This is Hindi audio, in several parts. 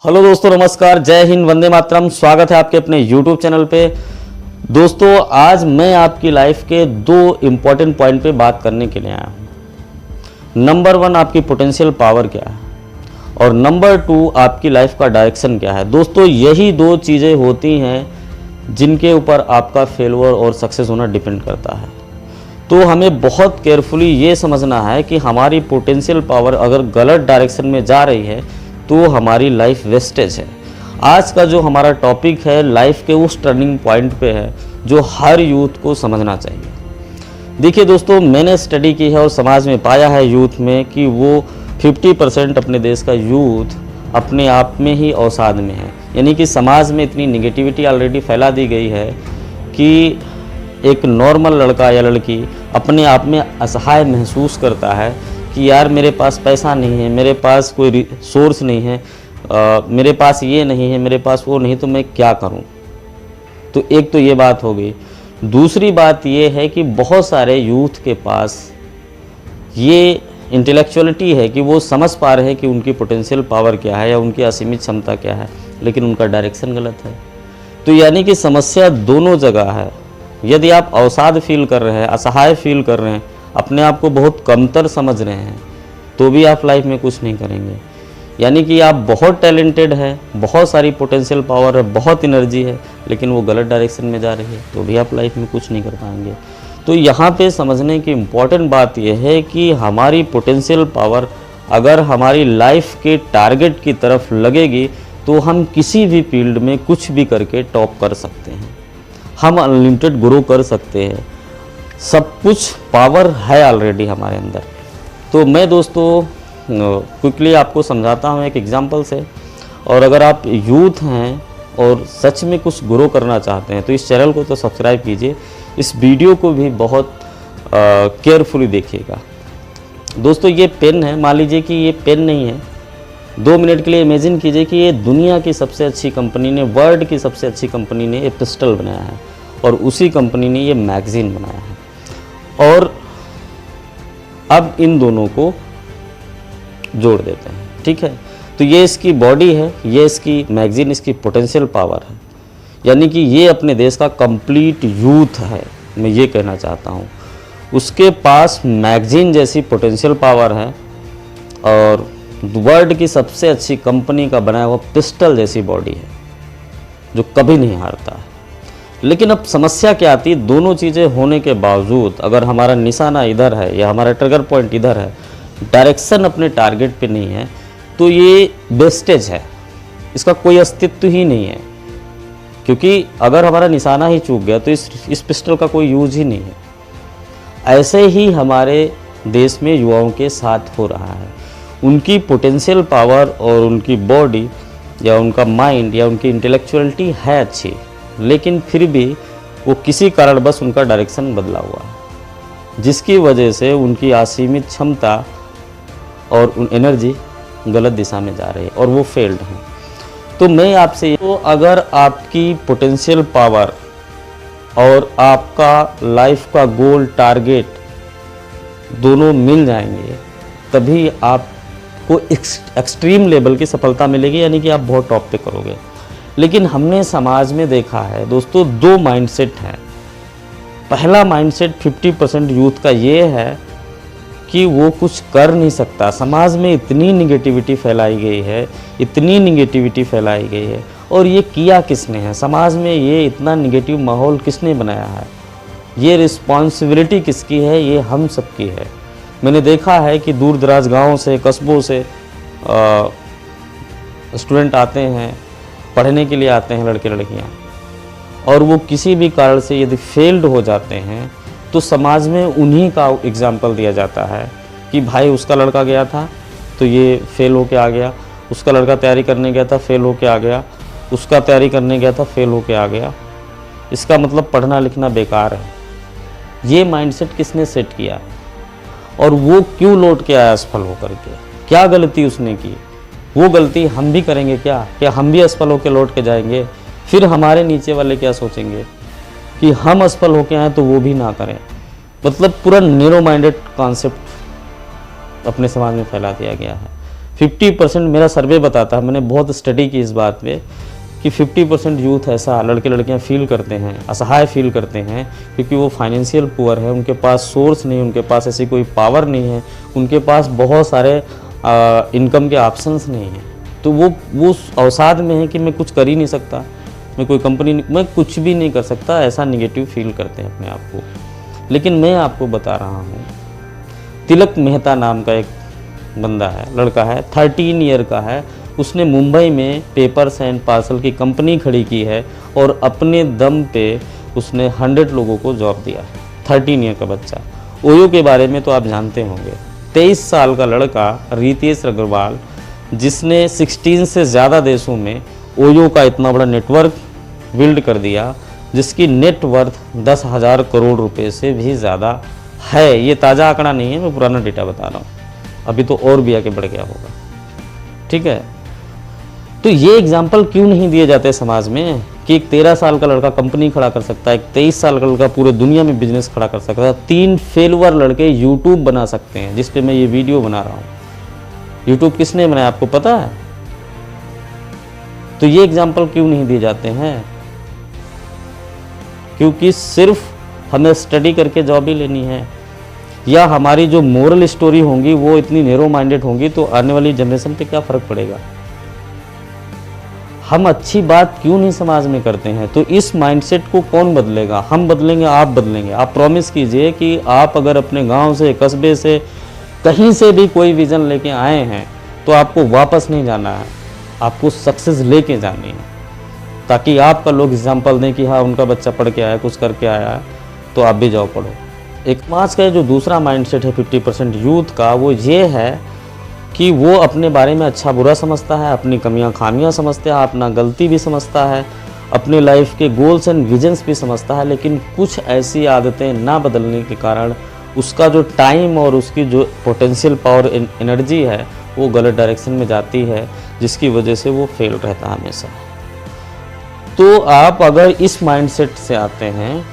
हेलो दोस्तों, नमस्कार, जय हिंद, वंदे मातरम। स्वागत है आपके अपने YouTube चैनल पे। दोस्तों, आज मैं आपकी लाइफ के दो इम्पॉर्टेंट पॉइंट पे बात करने के लिए आया हूँ। नंबर 1 आपकी पोटेंशियल पावर क्या है और नंबर 2 आपकी लाइफ का डायरेक्शन क्या है। दोस्तों, यही दो चीज़ें होती हैं जिनके ऊपर आपका फेलवर और सक्सेस होना डिपेंड करता है। तो हमें बहुत केयरफुली ये समझना है कि हमारी पोटेंशियल पावर अगर गलत डायरेक्शन में जा रही है तो हमारी लाइफ वेस्टेज है। आज का जो हमारा टॉपिक है लाइफ के उस टर्निंग पॉइंट पे है जो हर यूथ को समझना चाहिए। देखिए दोस्तों, मैंने स्टडी की है और समाज में पाया है यूथ में कि वो 50% अपने देश का यूथ अपने आप में ही अवसाद में है। यानी कि समाज में इतनी निगेटिविटी ऑलरेडी फैला दी गई है कि एक नॉर्मल लड़का या लड़की अपने आप में असहाय महसूस करता है कि यार मेरे पास पैसा नहीं है, मेरे पास कोई सोर्स नहीं है, मेरे पास ये नहीं है, मेरे पास वो नहीं, तो मैं क्या करूं। तो एक तो ये बात हो गई। दूसरी बात ये है कि बहुत सारे यूथ के पास ये इंटेलेक्चुअलिटी है कि वो समझ पा रहे हैं कि उनकी पोटेंशियल पावर क्या है या उनकी असीमित क्षमता क्या है, लेकिन उनका डायरेक्शन गलत है। तो यानी कि समस्या दोनों जगह है। यदि आप अवसाद फील कर रहे हैं, असहाय फील कर रहे हैं, अपने आप को बहुत कमतर समझ रहे हैं, तो भी आप लाइफ में कुछ नहीं करेंगे। यानी कि आप बहुत टैलेंटेड है, बहुत सारी पोटेंशियल पावर है, बहुत एनर्जी है, लेकिन वो गलत डायरेक्शन में जा रही है, तो भी आप लाइफ में कुछ नहीं कर पाएंगे। तो यहाँ पे समझने की इम्पॉर्टेंट बात यह है कि हमारी पोटेंशियल पावर अगर हमारी लाइफ के टारगेट की तरफ लगेगी तो हम किसी भी फील्ड में कुछ भी करके टॉप कर सकते हैं, हम अनलिमिटेड ग्रो कर सकते हैं। सब कुछ पावर है ऑलरेडी हमारे अंदर। तो मैं दोस्तों क्विकली आपको समझाता हूँ एक एग्जांपल से। और अगर आप यूथ हैं और सच में कुछ ग्रो करना चाहते हैं तो इस चैनल को तो सब्सक्राइब कीजिए, इस वीडियो को भी बहुत केयरफुली देखिएगा। दोस्तों, ये पेन है, मान लीजिए कि ये पेन नहीं है। 2 मिनट के लिए इमेजिन कीजिए कि ये दुनिया की सबसे अच्छी कंपनी ने, वर्ल्ड की सबसे अच्छी कंपनी ने ये पिस्टल बनाया है और उसी कंपनी ने ये मैगज़ीन बनाया है। और अब इन दोनों को जोड़ देते हैं, ठीक है। तो ये इसकी बॉडी है, ये इसकी मैगज़ीन, इसकी पोटेंशियल पावर है। यानी कि ये अपने देश का कंप्लीट यूथ है, मैं ये कहना चाहता हूँ। उसके पास मैगज़ीन जैसी पोटेंशियल पावर है और वर्ल्ड की सबसे अच्छी कंपनी का बनाया हुआ पिस्टल जैसी बॉडी है जो कभी नहीं हारता है। लेकिन अब समस्या क्या आती है, दोनों चीज़ें होने के बावजूद अगर हमारा निशाना इधर है या हमारा ट्रिगर पॉइंट इधर है, डायरेक्शन अपने टारगेट पे नहीं है, तो ये वेस्टेज है, इसका कोई अस्तित्व ही नहीं है। क्योंकि अगर हमारा निशाना ही चूक गया तो इस पिस्टल का कोई यूज ही नहीं है। ऐसे ही हमारे देश में युवाओं के साथ हो रहा है। उनकी पोटेंशियल पावर और उनकी बॉडी या उनका माइंड या उनकी इंटेलेक्चुअलिटी है अच्छी, लेकिन फिर भी वो किसी कारणवश उनका डायरेक्शन बदला हुआ है, जिसकी वजह से उनकी असीमित क्षमता और एनर्जी गलत दिशा में जा रही है और वो फेल्ड हैं। तो मैं आपसे, तो अगर आपकी पोटेंशियल पावर और आपका लाइफ का गोल, टारगेट दोनों मिल जाएंगे, तभी आपको एक्सट्रीम लेवल की सफलता मिलेगी, यानी कि आप बहुत टॉप पे करोगे। लेकिन हमने समाज में देखा है दोस्तों, 2 माइंडसेट हैं। पहला माइंडसेट 50% यूथ का ये है कि वो कुछ कर नहीं सकता। समाज में इतनी निगेटिविटी फैलाई गई है, इतनी निगेटिविटी फैलाई गई है, और ये किया किसने है? समाज में ये इतना निगेटिव माहौल किसने बनाया है? ये रिस्पॉन्सिबिलिटी किसकी है? ये हम सबकी है। मैंने देखा है कि दूर दराज गाँव से, कस्बों से स्टूडेंट आते हैं, पढ़ने के लिए आते हैं, लड़के लड़कियां, और वो किसी भी कारण से यदि फेल्ड हो जाते हैं तो समाज में उन्हीं का एग्जाम्पल दिया जाता है कि भाई उसका लड़का गया था तो ये फेल होके आ गया, उसका लड़का तैयारी करने गया था, फेल होके आ गया, उसका तैयारी करने गया था, फेल होके आ गया, इसका मतलब पढ़ना लिखना बेकार है। ये माइंडसेट किसने सेट किया और वो क्यों लौट के आया असफल होकर के? क्या गलती उसने की? वो गलती हम भी करेंगे क्या हम भी असफल होकर लौट के जाएंगे? फिर हमारे नीचे वाले क्या सोचेंगे कि हम असफल होके आए तो वो भी ना करें। मतलब पूरा नैरो माइंडेड कॉन्सेप्ट अपने समाज में फैला दिया गया है। 50% मेरा सर्वे बताता है, मैंने बहुत स्टडी की इस बात पे, कि 50% यूथ ऐसा लड़के लड़कियां फील करते हैं, असहाय फील करते हैं, क्योंकि वो फाइनेंशियल पुअर है, उनके पास सोर्स नहीं, उनके पास ऐसी कोई पावर नहीं है, उनके पास बहुत सारे इनकम के ऑप्शंस नहीं हैं। तो वो अवसाद में है कि मैं कुछ कर ही नहीं सकता, मैं कोई कंपनी, मैं कुछ भी नहीं कर सकता, ऐसा निगेटिव फील करते हैं अपने आप को। लेकिन मैं आपको बता रहा हूँ, तिलक मेहता नाम का एक बंदा है, लड़का है, 13 ईयर का है, उसने मुंबई में पेपर्स एंड पार्सल की कंपनी खड़ी की है और अपने दम पे उसने 100 लोगों को जॉब दिया है। 13 ईयर का बच्चा। ओयो के बारे में तो आप जानते होंगे, 23 साल का लड़का रितेश अग्रवाल, जिसने 16 से ज़्यादा देशों में ओयो का इतना बड़ा नेटवर्क बिल्ड कर दिया, जिसकी नेटवर्थ 10,000 करोड़ रुपए से भी ज़्यादा है। ये ताज़ा आंकड़ा नहीं है, मैं पुराना डेटा बता रहा हूँ, अभी तो और भी आगे बढ़ गया होगा। ठीक है, तो ये एग्जाम्पल क्यों नहीं दिए जाते समाज में कि एक 13 साल का लड़का कंपनी खड़ा कर सकता है, एक 23 साल का लड़का पूरे दुनिया में बिजनेस खड़ा कर सकता है, 3 फेलवर लड़के यूट्यूब बना सकते हैं, जिस पे मैं ये वीडियो बना रहा हूँ। यूट्यूब किसने बनाया आपको पता है? तो ये एग्जाम्पल क्यों नहीं दिए जाते हैं? क्योंकि सिर्फ हमें स्टडी करके जॉब ही लेनी है, या हमारी जो मोरल स्टोरी होंगी वो इतनी नैरो माइंडेड होंगी, तो आने वाली जनरेशन पे क्या फ़र्क पड़ेगा? हम अच्छी बात क्यों नहीं समाज में करते हैं? तो इस माइंडसेट को कौन बदलेगा? हम बदलेंगे, आप बदलेंगे। आप प्रॉमिस कीजिए कि आप अगर अपने गांव से, कस्बे से, कहीं से भी कोई विज़न लेके आए हैं तो आपको वापस नहीं जाना है, आपको सक्सेस लेके जानी है, ताकि आपका लोग एग्जाम्पल दें कि हाँ उनका बच्चा पढ़ के आया, कुछ करके आया है, तो आप भी जाओ पढ़ो। एक समाज का जो दूसरा माइंडसेट है 50% यूथ का, वो ये है कि वो अपने बारे में अच्छा बुरा समझता है, अपनी कमियां खामियां समझता है, अपना गलती भी समझता है, अपने लाइफ के गोल्स एंड विजन्स भी समझता है, लेकिन कुछ ऐसी आदतें ना बदलने के कारण उसका जो टाइम और उसकी जो पोटेंशियल पावर एनर्जी है वो गलत डायरेक्शन में जाती है, जिसकी वजह से वो फेल रहता है हमेशा। तो आप अगर इस माइंडसेट से आते हैं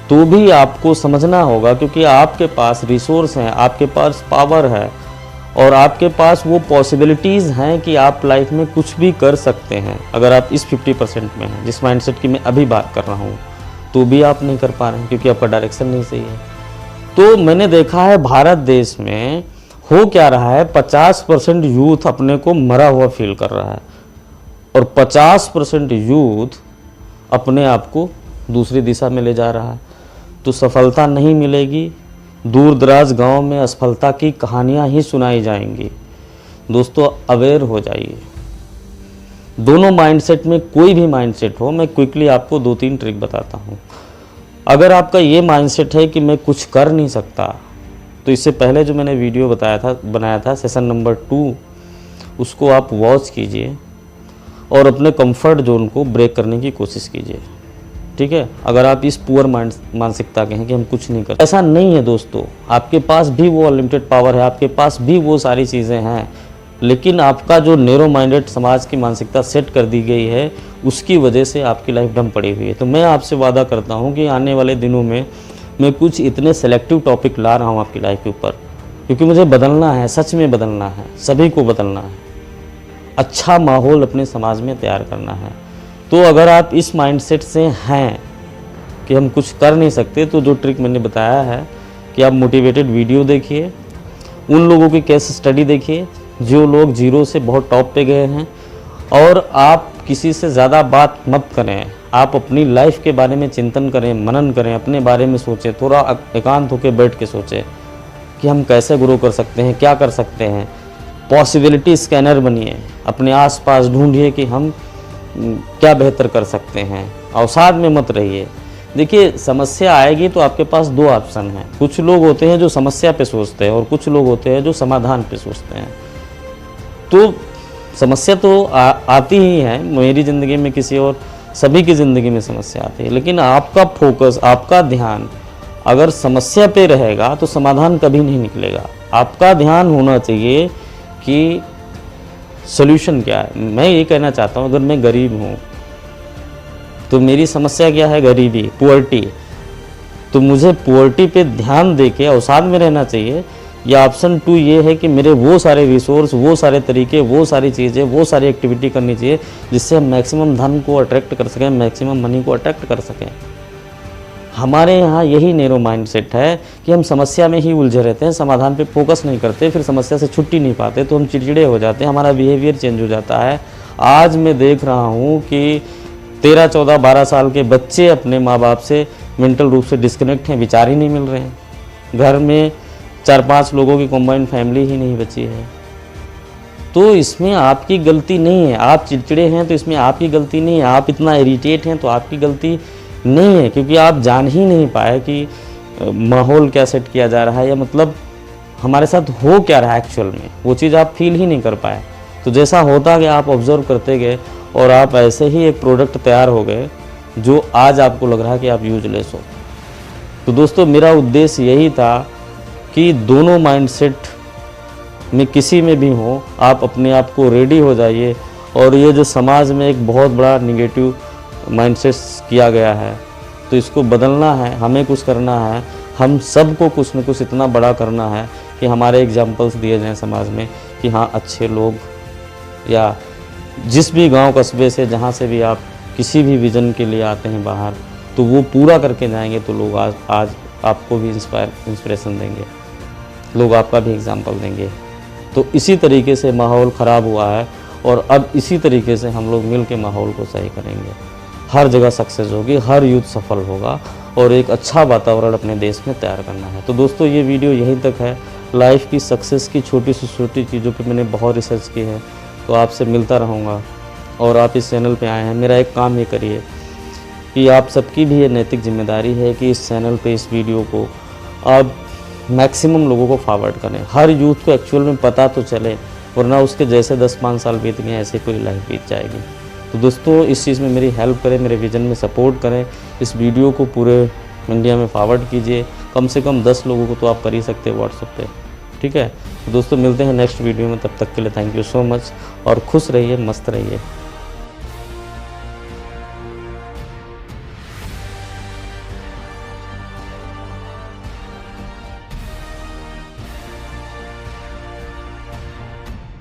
तो भी आपको समझना होगा, क्योंकि आपके पास रिसोर्स हैं, आपके पास पावर है और आपके पास वो पॉसिबिलिटीज़ हैं कि आप लाइफ में कुछ भी कर सकते हैं। अगर आप इस 50% में हैं, जिस माइंडसेट की मैं अभी बात कर रहा हूँ, तो भी आप नहीं कर पा रहे हैं क्योंकि आपका डायरेक्शन नहीं सही है। तो मैंने देखा है भारत देश में हो क्या रहा है, 50% यूथ अपने को मरा हुआ फील कर रहा है और 50% यूथ अपने आप को दूसरी दिशा में ले जा रहा है। तो सफलता नहीं मिलेगी, दूर दराज गांव में असफलता की कहानियां ही सुनाई जाएंगी। दोस्तों अवेयर हो जाइए। दोनों माइंडसेट में कोई भी माइंडसेट हो, मैं क्विकली आपको 2-3 ट्रिक बताता हूं। अगर आपका ये माइंडसेट है कि मैं कुछ कर नहीं सकता, तो इससे पहले जो मैंने वीडियो बनाया था सेशन नंबर 2, उसको आप वॉच कीजिए और अपने कंफर्ट जोन को ब्रेक करने की कोशिश कीजिए। ठीक है, अगर आप इस पुअर मानसिकता के हैं कि हम कुछ नहीं करते, ऐसा नहीं है दोस्तों। आपके पास भी वो अनलिमिटेड पावर है, आपके पास भी वो सारी चीज़ें हैं, लेकिन आपका जो नैरो माइंडेड समाज की मानसिकता सेट कर दी गई है, उसकी वजह से आपकी लाइफ डम पड़ी हुई है। तो मैं आपसे वादा करता हूँ कि आने वाले दिनों में मैं कुछ इतने सेलेक्टिव टॉपिक ला रहा हूँ आपकी लाइफ के ऊपर, क्योंकि मुझे बदलना है, सच में बदलना है, सभी को बदलना है, अच्छा माहौल अपने समाज में तैयार करना है। तो अगर आप इस माइंडसेट से हैं कि हम कुछ कर नहीं सकते, तो जो ट्रिक मैंने बताया है कि आप मोटिवेटेड वीडियो देखिए, उन लोगों की केस स्टडी देखिए जो लोग जीरो से बहुत टॉप पे गए हैं, और आप किसी से ज़्यादा बात मत करें। आप अपनी लाइफ के बारे में चिंतन करें, मनन करें, अपने बारे में सोचें, थोड़ा एकांत होकर बैठ के सोचें कि हम कैसे ग्रो कर सकते हैं, क्या कर सकते हैं। पॉसिबिलिटी स्कैनर बनिए, अपने आसपास ढूंढिए कि हम क्या बेहतर कर सकते हैं, अवसाद में मत रहिए। देखिए समस्या आएगी तो आपके पास 2 ऑप्शन हैं। कुछ लोग होते हैं जो समस्या पे सोचते हैं और कुछ लोग होते हैं जो समाधान पे सोचते हैं। तो समस्या तो आती ही है, मेरी ज़िंदगी में, किसी और सभी की ज़िंदगी में समस्या आती है, लेकिन आपका फोकस, आपका ध्यान अगर समस्या पे रहेगा तो समाधान कभी नहीं निकलेगा। आपका ध्यान होना चाहिए कि सॉल्यूशन क्या है। मैं ये कहना चाहता हूँ, अगर मैं गरीब हूँ तो मेरी समस्या क्या है, गरीबी, पुअर्टी, तो मुझे पुअर्टी पे ध्यान देके अवसाद में रहना चाहिए या ऑप्शन 2 ये है कि मेरे वो सारे रिसोर्स, वो सारे तरीके, वो सारी चीज़ें, वो सारी एक्टिविटी करनी चाहिए जिससे हम मैक्सिमम धन को अट्रैक्ट कर सकें, मैक्सिमम मनी को अट्रैक्ट कर सकें। हमारे यहाँ यही नैरो माइंडसेट है कि हम समस्या में ही उलझे रहते हैं, समाधान पे फोकस नहीं करते, फिर समस्या से छुट्टी नहीं पाते, तो हम चिड़चिड़े हो जाते हैं, हमारा बिहेवियर चेंज हो जाता है। आज मैं देख रहा हूँ कि 13, 14, 12 साल के बच्चे अपने माँ बाप से मेंटल रूप से डिस्कनेक्ट हैं, विचार ही नहीं मिल रहे हैं। घर में 4-5 लोगों की कॉम्बाइंड फैमिली ही नहीं बची है। तो इसमें आपकी गलती नहीं है। आप चिड़चिड़े हैं तो इसमें आपकी गलती नहीं है। आप इतना इरिटेट हैं तो आपकी गलती नहीं है, क्योंकि आप जान ही नहीं पाए कि माहौल क्या सेट किया जा रहा है, या मतलब हमारे साथ हो क्या रहा है एक्चुअल में, वो चीज़ आप फील ही नहीं कर पाए। तो जैसा होता गया आप ऑब्जर्व करते गए और आप ऐसे ही एक प्रोडक्ट तैयार हो गए जो आज आपको लग रहा है कि आप यूजलेस हो। तो दोस्तों मेरा उद्देश्य यही था कि दोनों माइंडसेट में किसी में भी हो, आप अपने आप को रेडी हो जाइए। और ये जो समाज में एक बहुत बड़ा निगेटिव माइंडसेट किया गया है, तो इसको बदलना है, हमें कुछ करना है, हम सबको कुछ न कुछ इतना बड़ा करना है कि हमारे एग्जाम्पल्स दिए जाएं समाज में कि हाँ अच्छे लोग, या जिस भी गांव कस्बे से जहाँ से भी आप किसी भी विज़न के लिए आते हैं बाहर, तो वो पूरा करके जाएंगे तो लोग आज आपको भी इंस्पिरेशन देंगे, लोग आपका भी एग्जाम्पल देंगे। तो इसी तरीके से माहौल ख़राब हुआ है और अब इसी तरीके से हम लोग मिल के माहौल को सही करेंगे। हर जगह सक्सेस होगी, हर यूथ सफल होगा और एक अच्छा वातावरण अपने देश में तैयार करना है। तो दोस्तों ये वीडियो यहीं तक है। लाइफ की सक्सेस की छोटी से छोटी चीज़ों पे मैंने बहुत रिसर्च की है, तो आपसे मिलता रहूँगा। और आप इस चैनल पे आए हैं, मेरा एक काम ये करिए कि आप सबकी भी ये नैतिक जिम्मेदारी है कि इस चैनल पे इस वीडियो को आप मैक्सिमम लोगों को फॉरवर्ड करें। हर यूथ को एक्चुअल में पता तो चले, वरना उसके जैसे 10-5 साल बीत गए ऐसे कोई लाइफ बीत जाएगी। तो दोस्तों इस चीज़ में मेरी हेल्प करें, मेरे विज़न में सपोर्ट करें, इस वीडियो को पूरे इंडिया में फॉरवर्ड कीजिए। कम से कम 10 लोगों को तो आप कर ही सकते हैं व्हाट्सएप पे, ठीक है। तो दोस्तों मिलते हैं नेक्स्ट वीडियो में, तब तक के लिए थैंक यू सो मच और खुश रहिए, मस्त रहिए।